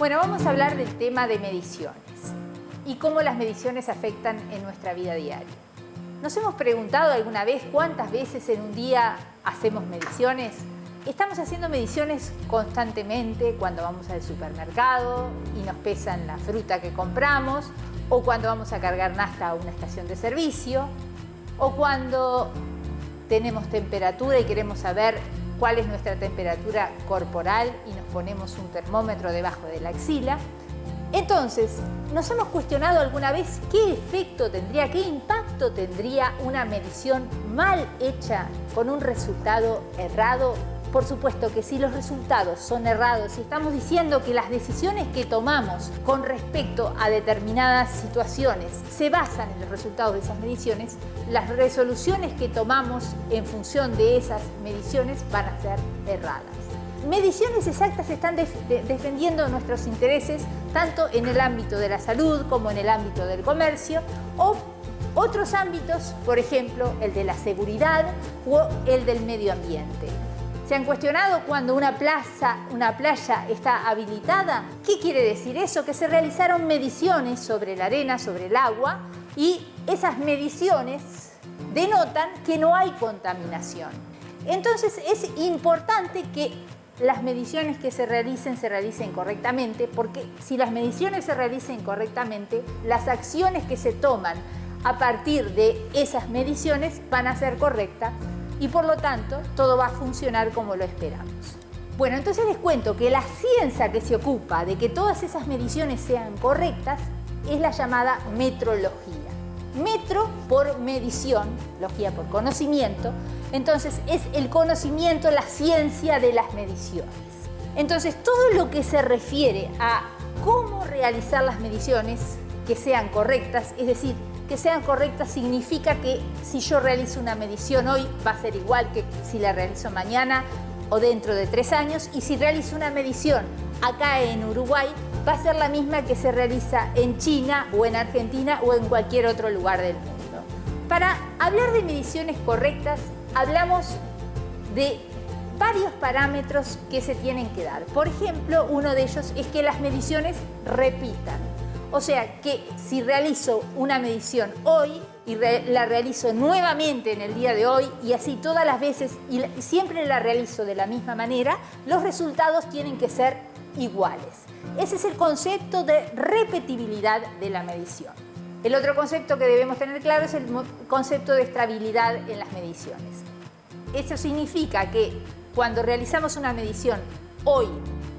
Bueno, vamos a hablar del tema de mediciones y cómo las mediciones afectan en nuestra vida diaria. ¿Nos hemos preguntado alguna vez cuántas veces en un día hacemos mediciones? Estamos haciendo mediciones constantemente cuando vamos al supermercado y nos pesan la fruta que compramos, o cuando vamos a cargar nafta a una estación de servicio, o cuando tenemos temperatura y queremos saber cuál es nuestra temperatura corporal y nos ponemos un termómetro debajo de la axila. Entonces, ¿nos hemos cuestionado alguna vez qué efecto tendría, qué impacto tendría una medición mal hecha con un resultado errado? Por supuesto que si los resultados son errados, si estamos diciendo que las decisiones que tomamos con respecto a determinadas situaciones se basan en los resultados de esas mediciones, las resoluciones que tomamos en función de esas mediciones van a ser erradas. Mediciones exactas están defendiendo nuestros intereses tanto en el ámbito de la salud como en el ámbito del comercio o otros ámbitos, por ejemplo, el de la seguridad o el del medio ambiente. ¿Se han cuestionado cuando una playa está habilitada? ¿Qué quiere decir eso? Que se realizaron mediciones sobre la arena, sobre el agua, y esas mediciones denotan que no hay contaminación. Entonces es importante que las mediciones que se realicen correctamente, porque si las mediciones se realicen correctamente, las acciones que se toman a partir de esas mediciones van a ser correctas y por lo tanto todo va a funcionar como lo esperamos. Bueno, entonces les cuento que la ciencia que se ocupa de que todas esas mediciones sean correctas es la llamada metrología. Metro por medición, logía por conocimiento, entonces es el conocimiento, la ciencia de las mediciones. Entonces todo lo que se refiere a cómo realizar las mediciones que sean correctas, es decir, que sean correctas significa que si yo realizo una medición hoy va a ser igual que si la realizo mañana o dentro de 3 años, y si realizo una medición acá en Uruguay va a ser la misma que se realiza en China o en Argentina o en cualquier otro lugar del mundo. Para hablar de mediciones correctas hablamos de varios parámetros que se tienen que dar. Por ejemplo, uno de ellos es que las mediciones repitan. O sea, que si realizo una medición hoy y la realizo nuevamente en el día de hoy y así todas las veces y siempre la realizo de la misma manera, los resultados tienen que ser iguales. Ese es el concepto de repetibilidad de la medición. El otro concepto que debemos tener claro es el concepto de estabilidad en las mediciones. Eso significa que cuando realizamos una medición hoy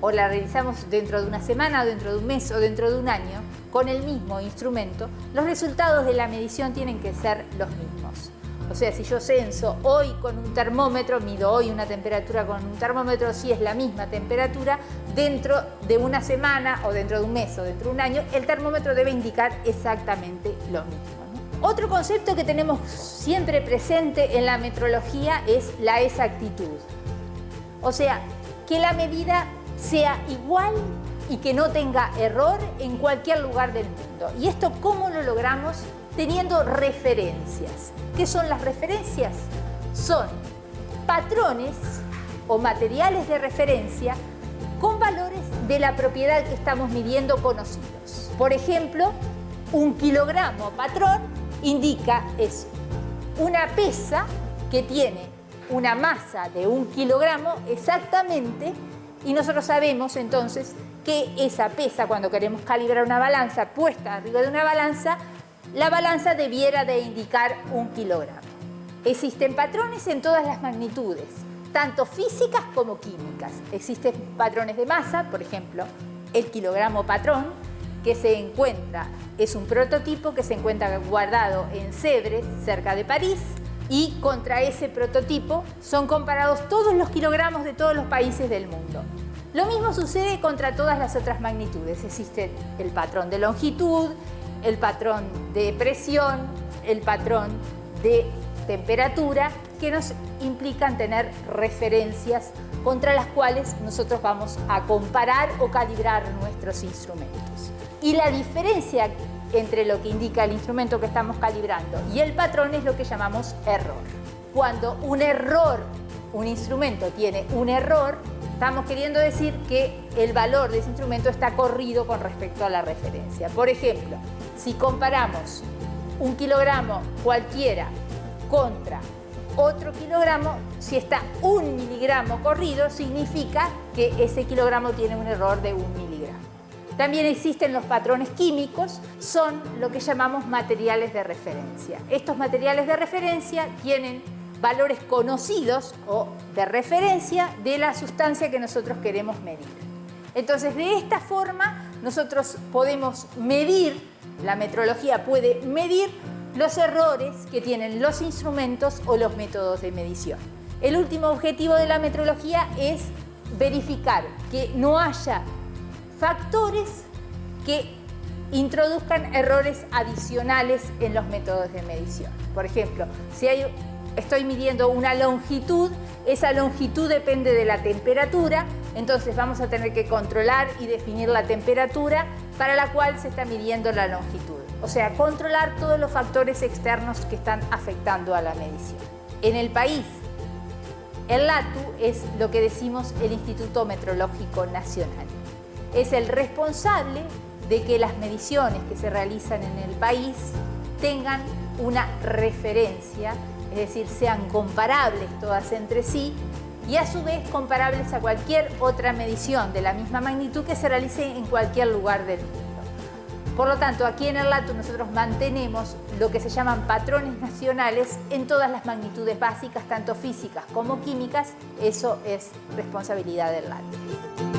o la realizamos dentro de una semana, o dentro de un mes o dentro de un año, con el mismo instrumento, los resultados de la medición tienen que ser los mismos. O sea, si yo censo hoy con un termómetro, mido hoy una temperatura con un termómetro, si es la misma temperatura, dentro de una semana o dentro de un mes o dentro de un año, el termómetro debe indicar exactamente lo mismo, ¿no? Otro concepto que tenemos siempre presente en la metrología es la exactitud. O sea, que la medida sea igual y que no tenga error en cualquier lugar del mundo. ¿Y esto cómo lo logramos? Teniendo referencias. ¿Qué son las referencias? Son patrones o materiales de referencia con valores de la propiedad que estamos midiendo conocidos. Por ejemplo, un kilogramo patrón indica es una pesa que tiene una masa de 1 kilogramo exactamente, y nosotros sabemos entonces que esa pesa, cuando queremos calibrar una balanza puesta arriba de una balanza, la balanza debiera de indicar 1 kilogramo. Existen patrones en todas las magnitudes, tanto físicas como químicas. Existen patrones de masa, por ejemplo, el kilogramo patrón, que se encuentra, es un prototipo que se encuentra guardado en Sèvres, cerca de París, y contra ese prototipo son comparados todos los kilogramos de todos los países del mundo. Lo mismo sucede contra todas las otras magnitudes. Existe el patrón de longitud, el patrón de presión, el patrón de temperatura, que nos implican tener referencias contra las cuales nosotros vamos a comparar o calibrar nuestros instrumentos. Y la diferencia entre lo que indica el instrumento que estamos calibrando y el patrón es lo que llamamos error. Cuando un instrumento tiene un error, Estamos queriendo decir que el valor de ese instrumento está corrido con respecto a la referencia. Por ejemplo, si comparamos un kilogramo cualquiera contra otro kilogramo, si está 1 miligramo corrido, significa que ese kilogramo tiene un error de 1 miligramo. También existen los patrones químicos, son lo que llamamos materiales de referencia. Estos materiales de referencia tienen valores conocidos o de referencia de la sustancia que nosotros queremos medir. Entonces, de esta forma, nosotros podemos medir, la metrología puede medir los errores que tienen los instrumentos o los métodos de medición. El último objetivo de la metrología es verificar que no haya factores que introduzcan errores adicionales en los métodos de medición. Por ejemplo, si estoy midiendo una longitud, esa longitud depende de la temperatura, entonces vamos a tener que controlar y definir la temperatura para la cual se está midiendo la longitud. O sea, controlar todos los factores externos que están afectando a la medición. En el país, el LATU es lo que decimos el Instituto Metrológico Nacional. Es el responsable de que las mediciones que se realizan en el país tengan una referencia, es decir, sean comparables todas entre sí y a su vez comparables a cualquier otra medición de la misma magnitud que se realice en cualquier lugar del mundo. Por lo tanto, aquí en el LATU nosotros mantenemos lo que se llaman patrones nacionales en todas las magnitudes básicas, tanto físicas como químicas. Eso es responsabilidad del LATU.